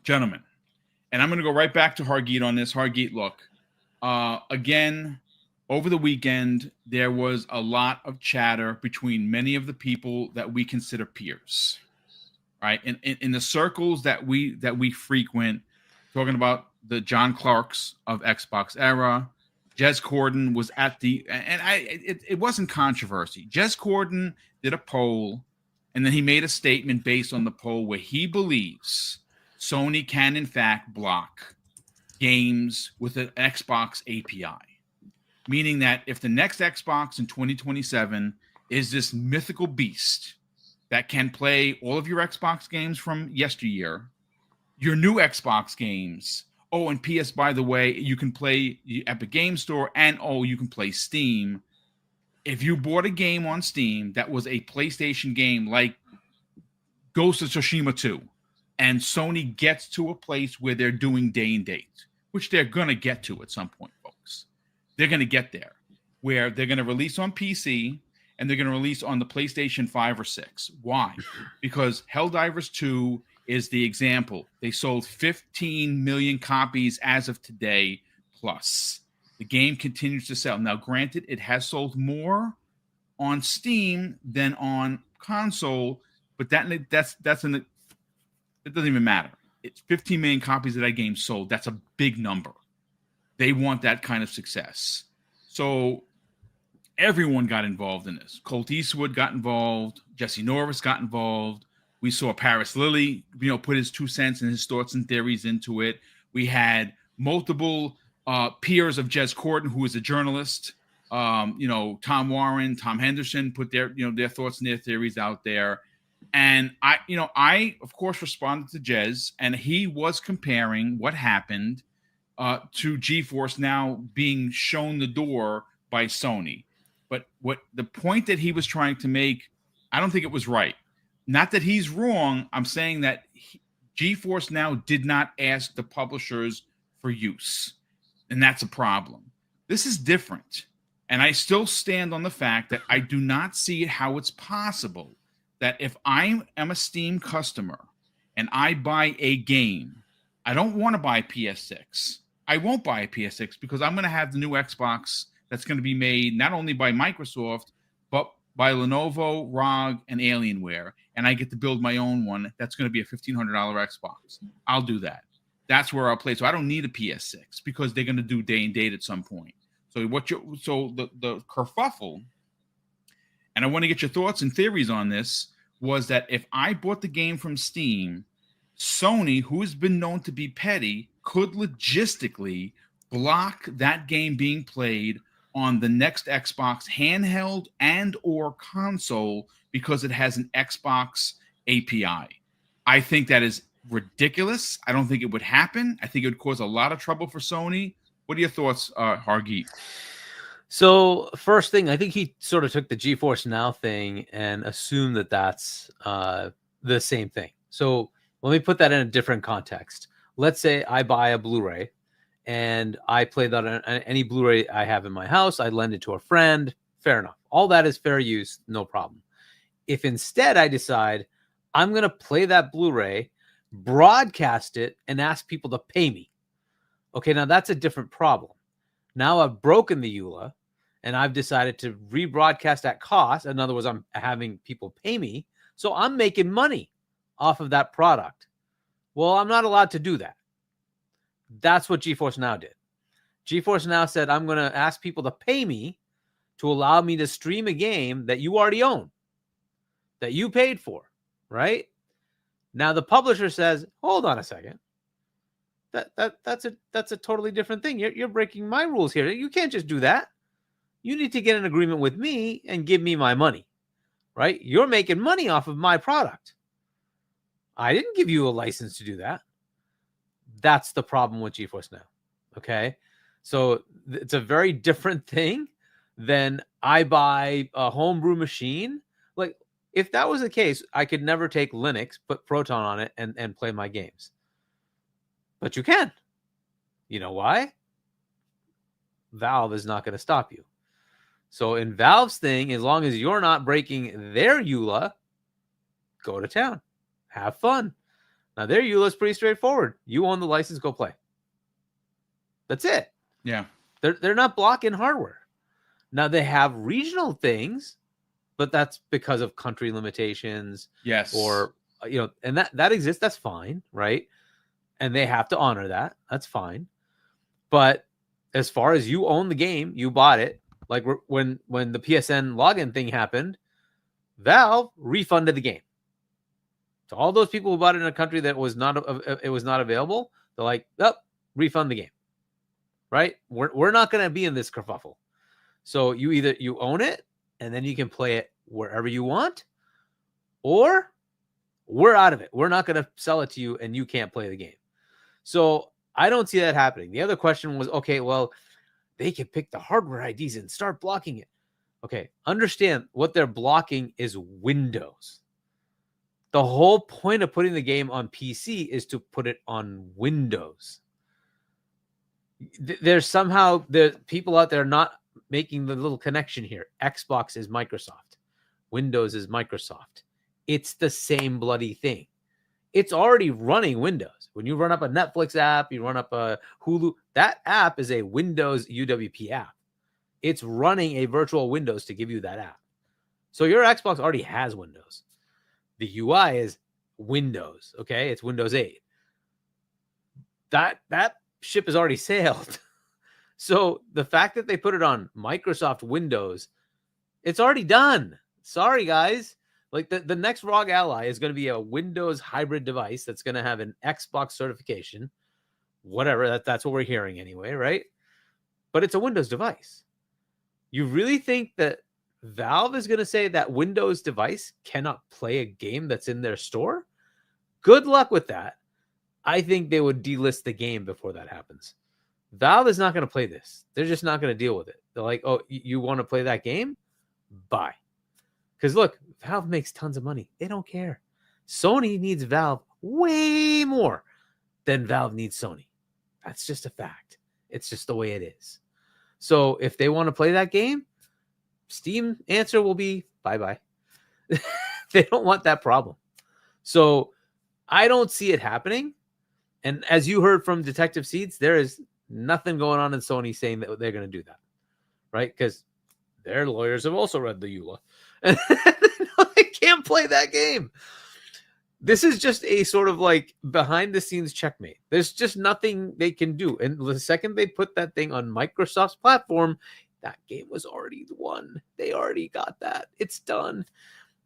Gentlemen, and I'm going to go right back to Hargeet on this. Hargeet, look, again, over the weekend, there was a lot of chatter between many of the people that we consider peers, right? In the circles that we frequent, talking about the John Clarks of Xbox era. Jez Corden was at it wasn't controversy. Jez Corden did a poll, and then he made a statement based on the poll where he believes Sony can, in fact, block games with an Xbox API. Meaning that if the next Xbox in 2027 is this mythical beast that can play all of your Xbox games from yesteryear, your new Xbox games. Oh, and PS, by the way, you can play the Epic Game Store, and you can play Steam. If you bought a game on Steam that was a PlayStation game like Ghost of Tsushima 2, and Sony gets to a place where they're doing day and date, which they're going to get to at some point, folks. They're going to get there, where they're going to release on PC and they're going to release on the PlayStation 5 or 6. Why? Because Helldivers 2 is the example. They sold 15 million copies as of today, plus. The game continues to sell. Now, granted, it has sold more on Steam than on console, but it doesn't even matter. It's 15 million copies of that game sold. That's a big number. They want that kind of success. So everyone got involved in this. Colt Eastwood got involved. Jesse Norris got involved. We saw Paris Lilly, put his 2 cents and his thoughts and theories into it. We had multiple peers of Jez Corden, who is a journalist. Tom Warren, Tom Henderson put their thoughts and their theories out there. And I of course responded to Jez, and he was comparing what happened to GeForce now being shown the door by Sony. But what the point that he was trying to make, I don't think it was right. Not that he's wrong. I'm saying that GeForce Now did not ask the publishers for use, and that's a problem. This is different, and I still stand on the fact that I do not see how it's possible that if I am a Steam customer and I buy a game, I don't want to buy PS6. I won't buy a PS6 because I'm going to have the new Xbox that's going to be made not only by Microsoft, but by Lenovo, ROG, and Alienware, and I get to build my own one. That's going to be a $1,500 Xbox. I'll do that. That's where I'll play. So I don't need a PS6 because they're going to do day and date at some point. So the kerfuffle, and I want to get your thoughts and theories on this, was that if I bought the game from Steam, Sony, who has been known to be petty, could logistically block that game being played on the next Xbox handheld and or console because it has an Xbox API. I think that is ridiculous. I don't think it would happen. I think it would cause a lot of trouble for Sony. What are your thoughts, Hargeet? So first thing, I think he sort of took the GeForce Now thing and assumed that that's the same thing. So let me put that in a different context. Let's say I buy a Blu-ray and I play that on any Blu-ray I have in my house. I lend it to a friend. Fair enough. All that is fair use. No problem. If instead I decide I'm going to play that Blu-ray, broadcast it, and ask people to pay me. Okay, now that's a different problem. Now I've broken the EULA and I've decided to rebroadcast at cost. In other words, I'm having people pay me. So I'm making money off of that product. Well, I'm not allowed to do that. That's what GeForce Now did. GeForce Now said, I'm going to ask people to pay me to allow me to stream a game that you already own, that you paid for, right? Now the publisher says, hold on a second. That's a totally different thing. You're breaking my rules here. You can't just do that. You need to get an agreement with me and give me my money, right? You're making money off of my product. I didn't give you a license to do that. That's the problem with GeForce Now. Okay. So it's a very different thing than I buy a homebrew machine. Like if that was the case, I could never take Linux, put Proton on it and play my games. But you can. You know why? Valve is not going to stop you. So in Valve's thing, as long as you're not breaking their EULA, go to town. Have fun. Now their EULA is pretty straightforward. You own the license, go play. That's it. Yeah. They're not blocking hardware. Now they have regional things, but that's because of country limitations. Yes. Or and that exists. That's fine, right? And they have to honor that. That's fine. But as far as you own the game, you bought it. Like when the PSN login thing happened, Valve refunded the game. To all those people who bought it in a country that was not available, they're like, oh, refund the game. Right? We're not going to be in this kerfuffle. So you own it, and then you can play it wherever you want, or we're out of it. We're not going to sell it to you, and you can't play the game. So I don't see that happening. The other question was, okay, well, they can pick the hardware IDs and start blocking it. Okay, understand what they're blocking is Windows. The whole point of putting the game on PC is to put it on Windows. There's people out there not making the little connection here. Xbox is Microsoft. Windows is Microsoft. It's the same bloody thing. It's already running Windows. When you run up a Netflix app, you run up a Hulu, that app is a Windows UWP app. It's running a virtual Windows to give you that app. So your Xbox already has Windows. The UI is Windows, okay? It's Windows 8. That ship has already sailed. So the fact that they put it on Microsoft Windows, it's already done. Sorry, guys. Like the next ROG Ally is going to be a Windows hybrid device that's going to have an Xbox certification. Whatever, that's what we're hearing anyway, right? But it's a Windows device. You really think that Valve is going to say that Windows device cannot play a game that's in their store? Good luck with that. I think they would delist the game before that happens. Valve is not going to play this. They're just not going to deal with it. They're like, oh, you want to play that game? Bye. Because look, Valve makes tons of money. They don't care. Sony needs Valve way more than Valve needs Sony. That's just a fact. It's just the way it is. So if they want to play that game, Steam answer will be bye-bye. They don't want that problem. So I don't see it happening. And as you heard from Detective Seeds, there is nothing going on in Sony saying that they're going to do that, right? Because their lawyers have also read the EULA. And they can't play that game. This is just a sort of like behind-the-scenes checkmate. There's just nothing they can do. And the second they put that thing on Microsoft's platform, that game was already won. They already got that. It's done.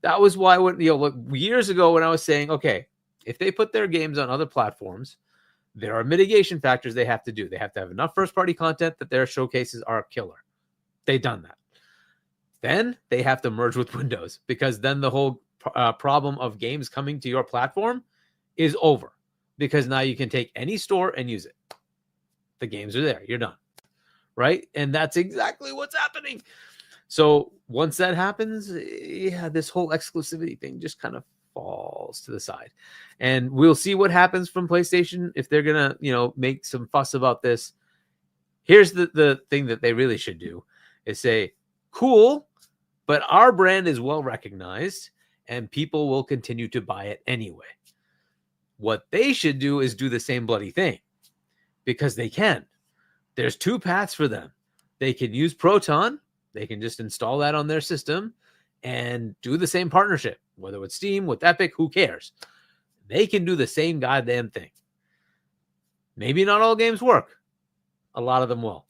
That was why look, years ago when I was saying, okay, if they put their games on other platforms, there are mitigation factors they have to do. They have to have enough first-party content that their showcases are killer. They've done that. Then they have to merge with Windows, because then the whole problem of games coming to your platform is over, because now you can take any store and use it. The games are there. You're done. Right? And that's exactly what's happening. So once that happens, yeah, this whole exclusivity thing just kind of falls to the side. And we'll see what happens from PlayStation if they're going to, make some fuss about this. Here's the thing that they really should do is say, cool, but our brand is well recognized and people will continue to buy it anyway. What they should do is do the same bloody thing, because they can. There's two paths for them. They can use Proton. They can just install that on their system and do the same partnership, whether with Steam, with Epic, who cares? They can do the same goddamn thing. Maybe not all games work. A lot of them will.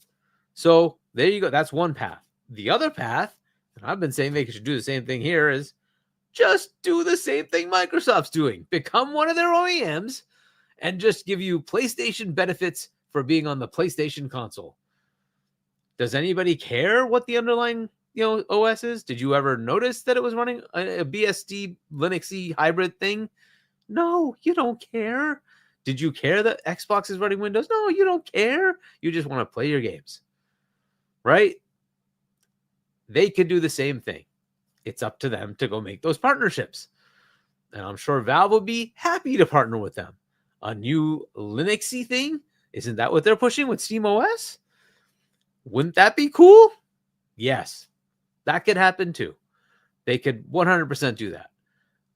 So there you go. That's one path. The other path, and I've been saying they should do the same thing here, is just do the same thing Microsoft's doing. Become one of their OEMs and just give you PlayStation benefits for being on the PlayStation console. Does anybody care what the underlying OS is? Did you ever notice that it was running a BSD Linuxy hybrid thing? No, you don't care. Did you care that Xbox is running Windows? No, you don't care. You just want to play your games, right? They could do the same thing. It's up to them to go make those partnerships. And I'm sure Valve will be happy to partner with them. A new Linuxy thing? Isn't that what they're pushing with SteamOS? Wouldn't that be cool? Yes, that could happen too. They could 100% do that.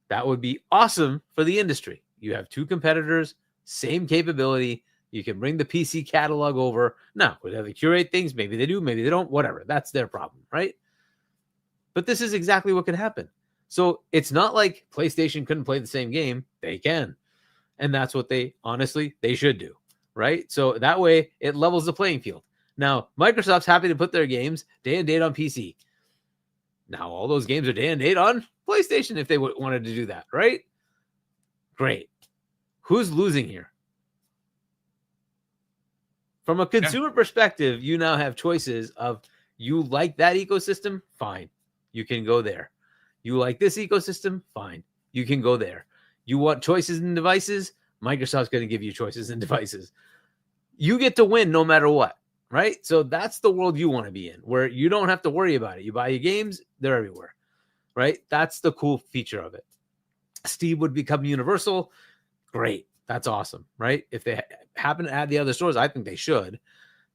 That would be awesome for the industry. You have two competitors, same capability. You can bring the PC catalog over. Now, whether they curate things, maybe they do, maybe they don't, whatever. That's their problem, right? But this is exactly what could happen. So it's not like PlayStation couldn't play the same game. They can. And that's what they should do, right? So that way it levels the playing field. Now, Microsoft's happy to put their games day and date on PC. Now, all those games are day and date on PlayStation if they wanted to do that, right? Great. Who's losing here? From a consumer perspective, you now have choices of you like that ecosystem, fine. You can go there. You like this ecosystem, fine. You can go there. You want choices in devices? Microsoft's going to give you choices in devices. You get to win no matter what, right? So that's the world you want to be in, where you don't have to worry about it. You buy your games, they're everywhere, right? That's the cool feature of it. Steam would become universal. Great. That's awesome, right? If they happen to add the other stores, I think they should.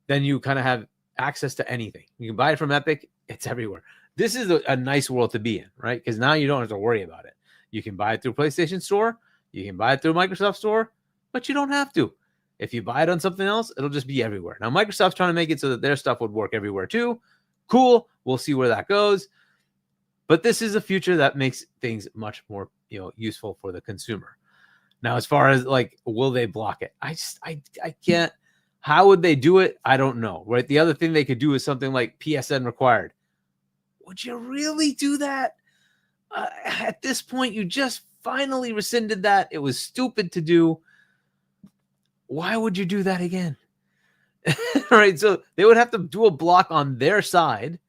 Then you kind of have access to anything. You can buy it from Epic. It's everywhere. This is a nice world to be in, right? Because now you don't have to worry about it. You can buy it through PlayStation Store. You can buy it through Microsoft Store, but you don't have to. If you buy it on something else, it'll just be everywhere. Now, Microsoft's trying to make it so that their stuff would work everywhere too. Cool. We'll see where that goes. But this is a future that makes things much more, useful for the consumer. Now, as far as like, will they block it? I can't. How would they do it? I don't know, right? The other thing they could do is something like PSN required. Would you really do that? At this point, you just finally rescinded that. It was stupid to do. Why would you do that again? Right? So they would have to do a block on their side,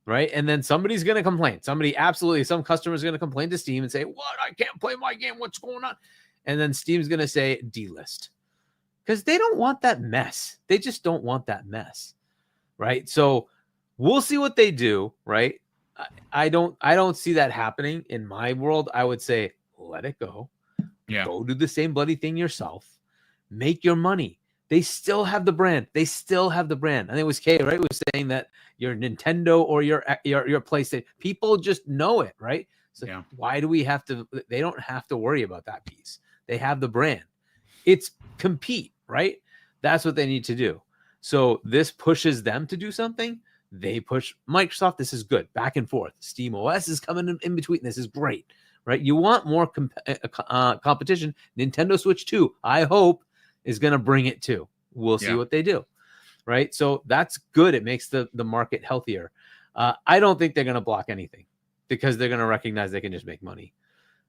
right? And then somebody's going to complain. Some customer's going to complain to Steam and say, what? I can't play my game. What's going on? And then Steam's going to say delist because they don't want that mess. They just don't want that mess, right? So we'll see what they do, right? I don't see that happening in my world. I would say, let it go. Yeah. Go do the same bloody thing yourself. Make your money. They still have the brand. I think it was Kay, right? Was saying that your Nintendo or your PlayStation, people just know it, right? So why do we have to? They don't have to worry about that piece. They have the brand. It's compete, right? That's what they need to do. So this pushes them to do something. They push Microsoft. This is good. Back and forth. Steam OS is coming in between. This is great, right? You want more competition. Nintendo Switch 2, I hope, is going to bring it too. We'll see what they do, right? So that's good. It makes the market healthier. I don't think they're going to block anything because they're going to recognize they can just make money.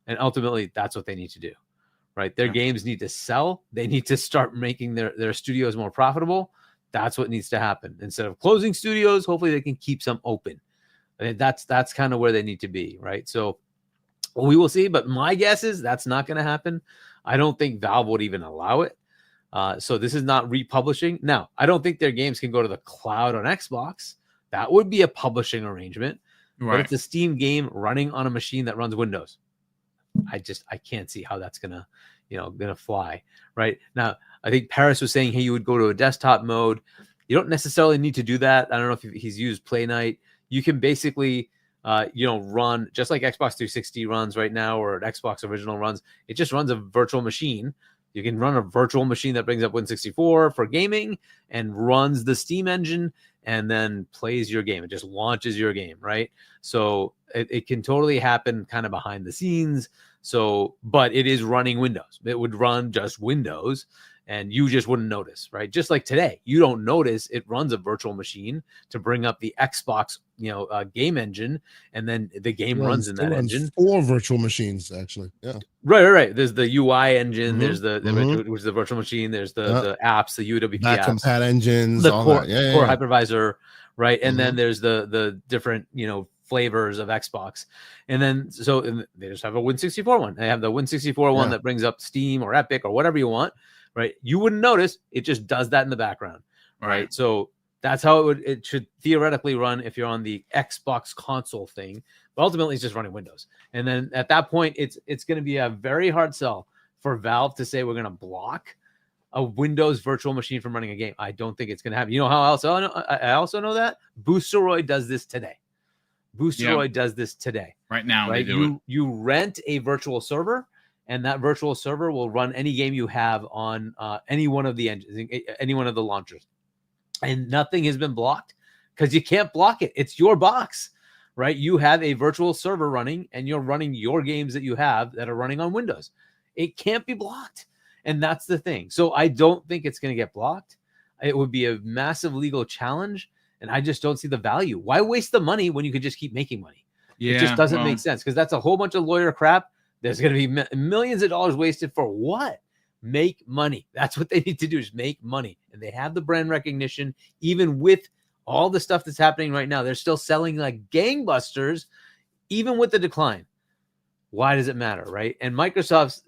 And ultimately, that's what they need to do, right? Their games need to sell. They need to start making their studios more profitable. That's what needs to happen. Instead of closing studios, hopefully they can keep some open. I mean, that's kind of where they need to be, right? So we will see. But my guess is that's not going to happen. I don't think Valve would even allow it. So this is not republishing. Now, I don't think their games can go to the cloud on Xbox. That would be a publishing arrangement. Right. But it's a Steam game running on a machine that runs Windows. I can't see how that's gonna fly. Right now, I think Paris was saying, hey, you would go to a desktop mode. You don't necessarily need to do that. I don't know if he's used Play Night. You can basically, run just like Xbox 360 runs right now or Xbox Original runs. It just runs a virtual machine. You can run a virtual machine that brings up Win64 for gaming and runs the Steam engine and then plays your game. It just launches your game, right? So it can totally happen kind of behind the scenes. So, but it is running Windows. It would run just Windows and you just wouldn't notice, right? Just like today, you don't notice it runs a virtual machine to bring up the Xbox, game engine, and then the game runs in that engine. 4 virtual machines, actually. Yeah. Right. There's the UI engine. There's which is the virtual machine. There's the apps, the UWP apps, compat engines, the all core, that. core hypervisor, right? And then there's the different flavors of Xbox, and then they just have a Win64 one. They have the Win64 one that brings up Steam or Epic or whatever you want, right? You wouldn't notice. It just does that in the background, right? So that's how it should theoretically run if you're on the Xbox console thing. But ultimately, it's just running Windows. And then at that point, it's going to be a very hard sell for Valve to say we're going to block a Windows virtual machine from running a game. I don't think it's going to happen. You know how else? I also know that Boosteroid does this today. Boosteroid does this today. Right now, right? They do you rent a virtual server, and that virtual server will run any game you have on any one of the engines, any one of the launchers, and nothing has been blocked because you can't block it. It's your box, right? You have a virtual server running, and you're running your games that you have that are running on Windows. It can't be blocked, and that's the thing. So I don't think it's going to get blocked. It would be a massive legal challenge, and I just don't see the value. Why waste the money when you could just keep making money? Yeah, it just doesn't make sense, because that's a whole bunch of lawyer crap. There's going to be millions of dollars wasted for what? Make money. That's what they need to do, is make money. And they have the brand recognition. Even with all the stuff that's happening right now, they're still selling like gangbusters, even with the decline. Why does it matter, right? And Microsoft's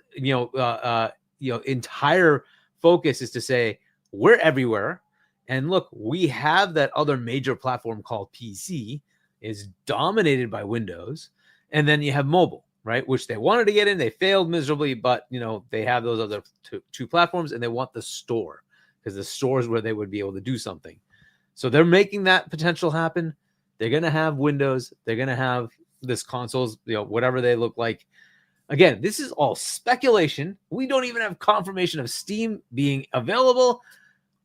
entire focus is to say, we're everywhere. And look, we have that other major platform called PC, is dominated by Windows. And then you have mobile, right? Which they wanted to get in. They failed miserably, but they have those other two platforms, and they want the store, because the store is where they would be able to do something. So they're making that potential happen. They're going to have Windows. They're going to have this consoles, whatever they look like. Again, this is all speculation. We don't even have confirmation of Steam being available.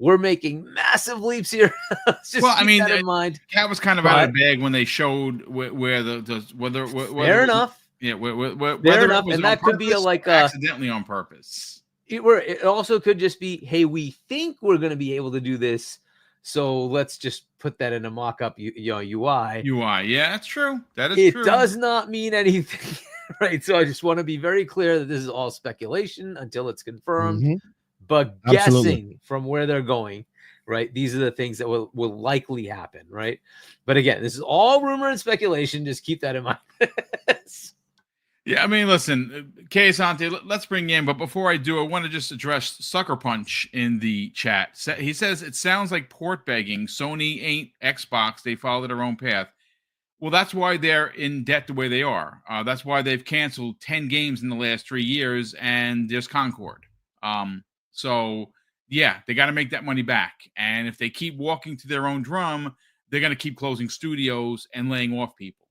We're making massive leaps here. Just well, I mean, that in mind. Cat was kind of out of the bag when they showed where the whether fair enough. Yeah, whether fair enough, it was and that could be accidentally on purpose. It also could just be, hey, we think we're going to be able to do this, so let's just put that in a mock-up UI. Yeah, that's true. That is true. It does not mean anything, right? So I just want to be very clear that this is all speculation until it's confirmed. Mm-hmm. But guessing from where they're going, right? These are the things that will likely happen, right? But again, this is all rumor and speculation. Just keep that in mind. Yeah, I mean, listen, Asante, let's bring you in. But before I do, I want to just address Sucker Punch in the chat. He says, it sounds like port begging. Sony ain't Xbox. They follow their own path. Well, that's why they're in debt the way they are. That's why they've canceled 10 games in the last 3 years, and there's Concord. So, yeah, they got to make that money back. And if they keep walking to their own drum, they're going to keep closing studios and laying off people.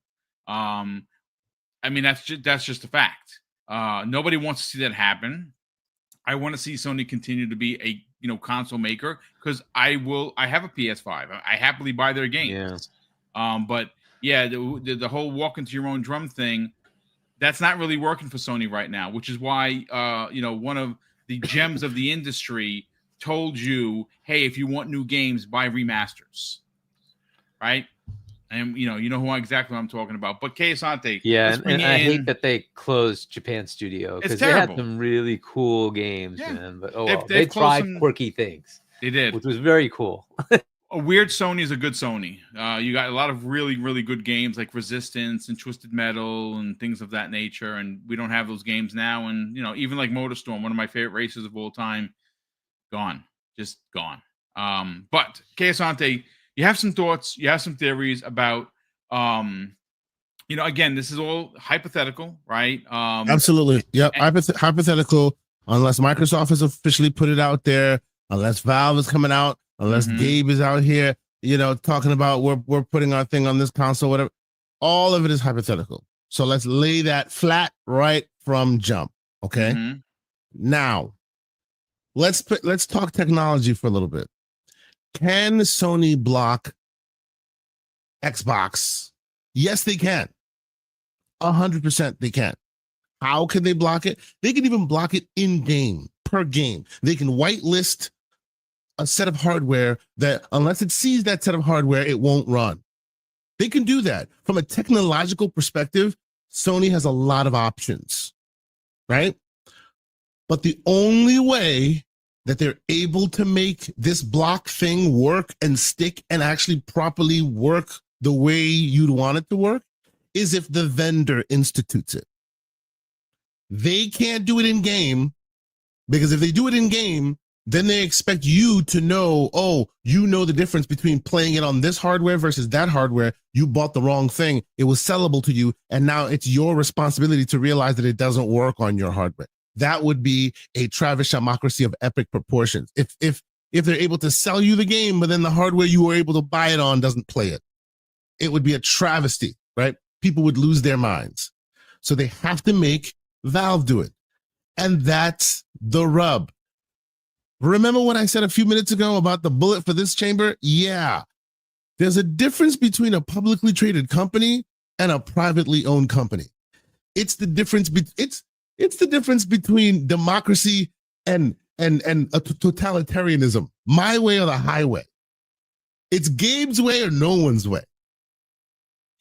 I mean, that's just a fact. Nobody wants to see that happen. I want to see Sony continue to be a console maker, because I have a PS5. I happily buy their games. Yeah. But yeah, the whole walk into your own drum thing, that's not really working for Sony right now, which is why one of the gems of the industry told you, hey, if you want new games, buy remasters, right? And you know exactly what I'm talking about. But Asante, yeah, and I hate that they closed Japan Studio, because they had some really cool games, man. But they tried quirky things. They did, which was very cool. A weird Sony is a good Sony. You got a lot of really, really good games like Resistance and Twisted Metal and things of that nature, and we don't have those games now. And even like MotorStorm, one of my favorite races of all time, just gone. But Asante, you have some thoughts, you have some theories about, again, this is all hypothetical, right? Absolutely. Yep. Hypothetical, unless Microsoft has officially put it out there, unless Valve is coming out, unless Gabe is out here, talking about we're putting our thing on this console, whatever. All of it is hypothetical. So let's lay that flat right from jump. Okay. Mm-hmm. Now, let's talk technology for a little bit. Can Sony block Xbox? Yes, they can. 100% they can. How can they block it? They can even block it in game, per game. They can whitelist a set of hardware that, unless it sees that set of hardware, it won't run. They can do that. From a technological perspective, Sony has a lot of options, right? But the only way that they're able to make this block thing work and stick and actually properly work the way you'd want it to work is if the vendor institutes it. They can't do it in game, because if they do it in game, then they expect you to know, the difference between playing it on this hardware versus that hardware. You bought the wrong thing. It was sellable to you, and now it's your responsibility to realize that it doesn't work on your hardware. That would be a Travis Shamocracy of epic proportions. If they're able to sell you the game, but then the hardware you were able to buy it on doesn't play it, it would be a travesty, right? People would lose their minds. So they have to make Valve do it. And that's the rub. Remember what I said a few minutes ago about the bullet for this chamber? Yeah. There's a difference between a publicly traded company and a privately owned company. It's the difference it's the difference between democracy and a totalitarianism. My way or the highway. It's Gabe's way or no one's way.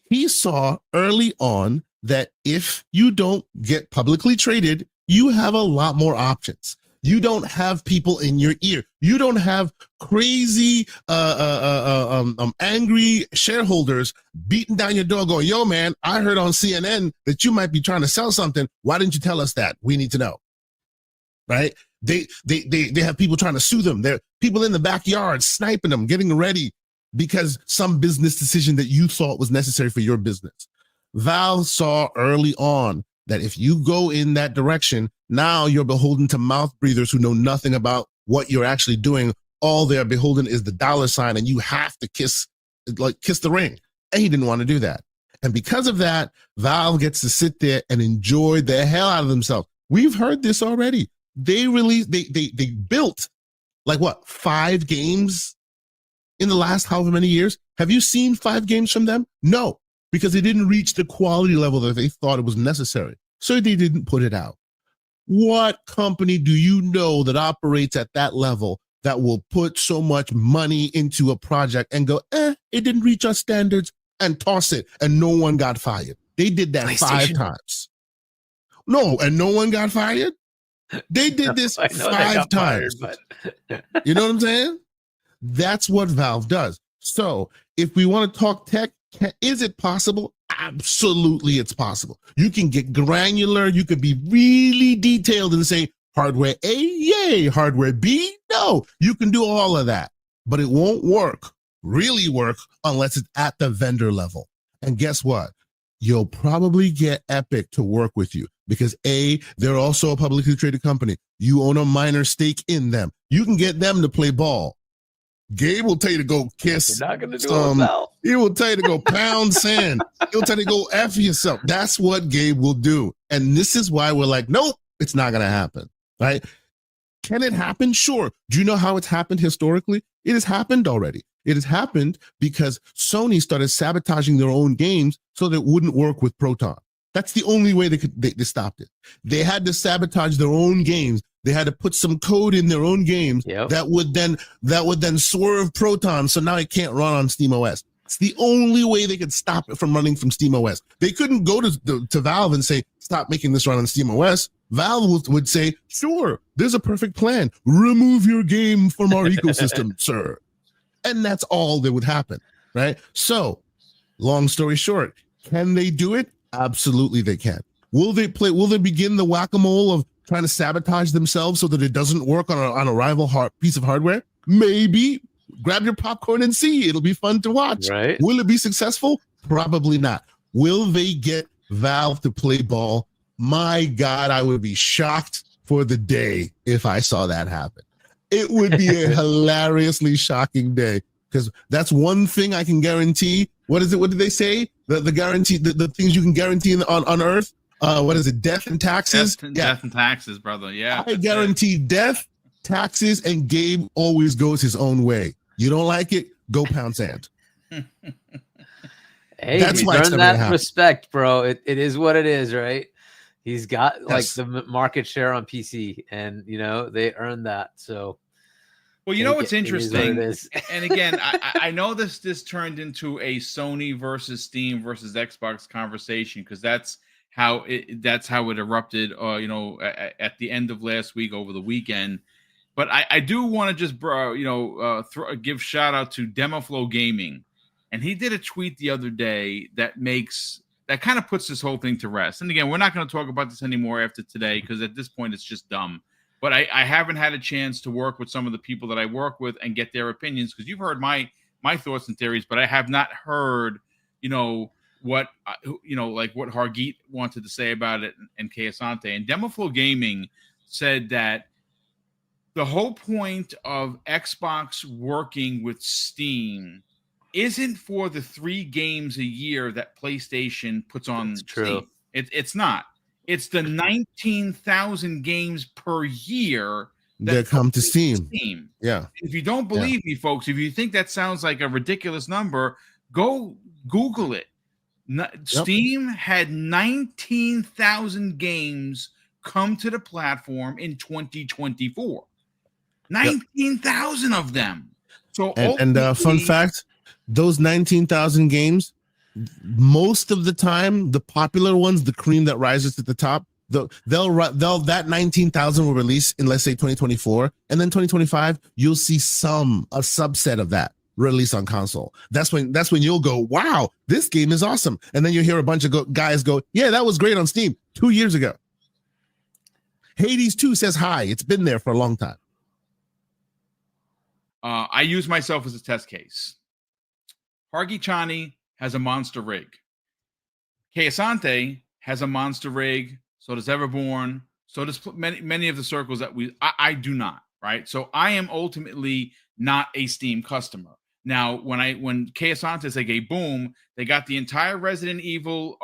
He saw early on that if you don't get publicly traded, you have a lot more options. You don't have people in your ear. You don't have crazy, angry shareholders beating down your door going, yo, man, I heard on CNN that you might be trying to sell something. Why didn't you tell us that? We need to know. Right? They have people trying to sue them. There are people in the backyard sniping them, getting ready because some business decision that you thought was necessary for your business. Valve saw early on that if you go in that direction, now you're beholden to mouth breathers who know nothing about what you're actually doing. All they're beholden is the dollar sign, and you have to kiss the ring. And he didn't want to do that. And because of that, Valve gets to sit there and enjoy the hell out of themselves. We've heard this already. They built 5 games in the last however many years. Have you seen 5 games from them? No, because they didn't reach the quality level that they thought it was necessary. So they didn't put it out. What company do you know that operates at that level that will put so much money into a project and go, it didn't reach our standards, and toss it, and no one got fired? They did that 5 times. No, and no one got fired? They did this 5 times. Fired, but... You know what I'm saying? That's what Valve does. So if we want to talk tech, is it possible? Absolutely, it's possible. You can get granular. You could be really detailed and say hardware A, yay, hardware B, no. You can do all of that, but it won't really work, unless it's at the vendor level. And guess what? You'll probably get Epic to work with you because A, they're also a publicly traded company. You own a minor stake in them. You can get them to play ball. Gabe will tell you to go kiss. You're not going to do it well. He will tell you to go pound sand. He'll tell you to go F yourself. That's what Gabe will do. And this is why we're like, nope, it's not going to happen. Right? Can it happen? Sure. Do you know how it's happened historically? It has happened already. It has happened because Sony started sabotaging their own games so that it wouldn't work with Proton. That's the only way they stopped it. They had to sabotage their own games. They had to put some code in their own games that would then swerve Proton, so now it can't run on SteamOS. It's the only way they could stop it from running from SteamOS. They couldn't go to Valve and say, stop making this run on SteamOS. Valve would say, sure, there's a perfect plan. Remove your game from our ecosystem, sir. And that's all that would happen, right? So, long story short, can they do it? Absolutely they can. Will they begin the whack-a-mole of trying to sabotage themselves so that it doesn't work on a rival piece of hardware? Maybe. Grab your popcorn and see. It'll be fun to watch. Right. Will it be successful? Probably not. Will they get Valve to play ball? My God, I would be shocked for the day if I saw that happen. It would be a hilariously shocking day, because that's one thing I can guarantee. What is it? What did they say? The guarantee, the things you can guarantee on Earth. What is it? Death and taxes. Death and taxes, brother. Yeah. I guarantee death, taxes, and Gabe always goes his own way. You don't like it? Go pound sand. Hey, that's why earned that respect, bro. It is what it is, right? He's got the market share on PC, and they earned that. So, well, you know what's interesting, and again, I know this turned into a Sony versus Steam versus Xbox conversation, because that's how it erupted. At the end of last week over the weekend. But I do want to just give shout out to DemoFlow Gaming, and he did a tweet the other day that kind of puts this whole thing to rest. And again, we're not going to talk about this anymore after today, because at this point it's just dumb. But I haven't had a chance to work with some of the people that I work with and get their opinions, because you've heard my thoughts and theories, but I have not heard what Hargeet wanted to say about it and Kayasante. And DemoFlow Gaming said that the whole point of Xbox working with Steam isn't for the 3 games a year that PlayStation puts on Steam. It's not. It's the 19,000 games per year that come to Steam. Yeah. If you don't believe me, folks, if you think that sounds like a ridiculous number, go Google it. Steam had 19,000 games come to the platform in 2024. 19,000 of them. So and fun fact, those 19,000 games, most of the time, the popular ones, the cream that rises to the top, that 19,000 will release in, let's say, 2024, and then 2025 you'll see a subset of that release on console. That's when you'll go, wow, this game is awesome, and then you hear a bunch of guys go, yeah, that was great on Steam 2 years ago. Hades 2 says hi. It's been there for a long time. I use myself as a test case. Hargi Chani has a monster rig. Keasante has a monster rig. So does Everborn. So does many of the circles that I do not, right? So I am ultimately not a Steam customer. Now, when Keasante say, "Hey, boom," they got the entire Resident Evil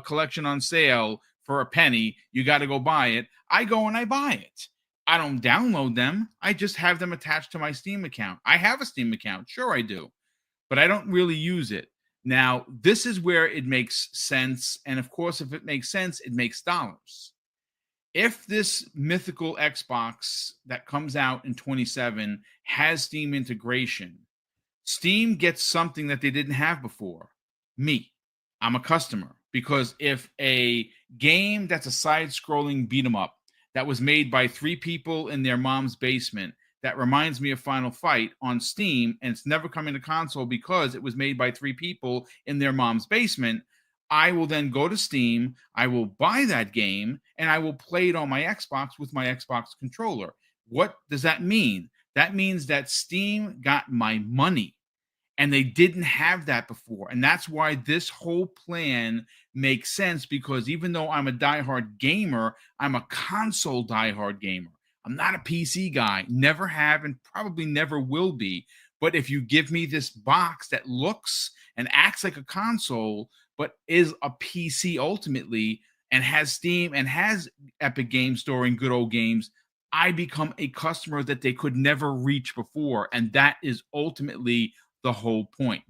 collection on sale for a penny. You got to go buy it. I go and I buy it. I don't download them. I just have them attached to my Steam account. I have a Steam account. Sure, I do. But I don't really use it. Now, this is where it makes sense. And of course, if it makes sense, it makes dollars. If this mythical Xbox that comes out in 27 has Steam integration, Steam gets something that they didn't have before. Me. I'm a customer. Because if a game that's a side-scrolling beat-em-up that was made by 3 people in their mom's basement that reminds me of Final Fight on Steam, and it's never coming to console because it was made by 3 people in their mom's basement, I will then go to Steam, I will buy that game, and I will play it on my Xbox with my Xbox controller. What does that mean? That means that Steam got my money, and they didn't have that before. And that's why this whole plan makes sense, because even though I'm a diehard gamer, I'm a console diehard gamer. I'm not a PC guy, never have, and probably never will be. But if you give me this box that looks and acts like a console, but is a PC ultimately, and has Steam and has Epic Game Store and good old games, I become a customer that they could never reach before. And that is ultimately the whole point.